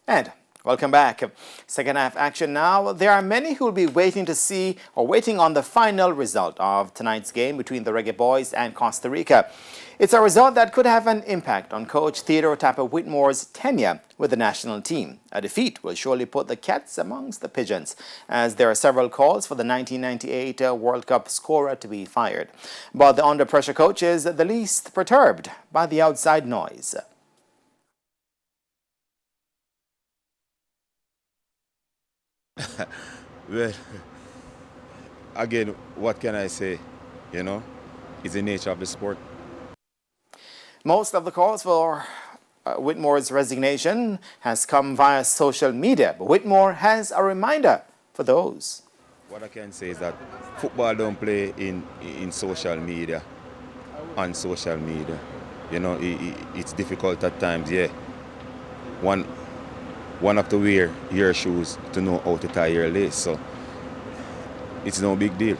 And welcome back. Second half action now. There are many who will be waiting to see or waiting on the final result of tonight's game between the Reggae Boys and Costa Rica. It's a result that could have an impact on coach Theodore Whitmore's tenure with the national team. A defeat will surely put the Cats amongst the pigeons, as there are several calls for the 1998 World Cup scorer to be fired. But the under-pressure coach is the least perturbed by the outside noise. Well, again, what can I say? You know, it's the nature of the sport. Most of the calls for Whitmore's resignation has come via social media, but Whitmore has a reminder for those. What I can say is that football don't play in social media, on social media. You know, it's difficult at times, yeah. One have to wear your shoes to know how to tie your lace, so it's no big deal.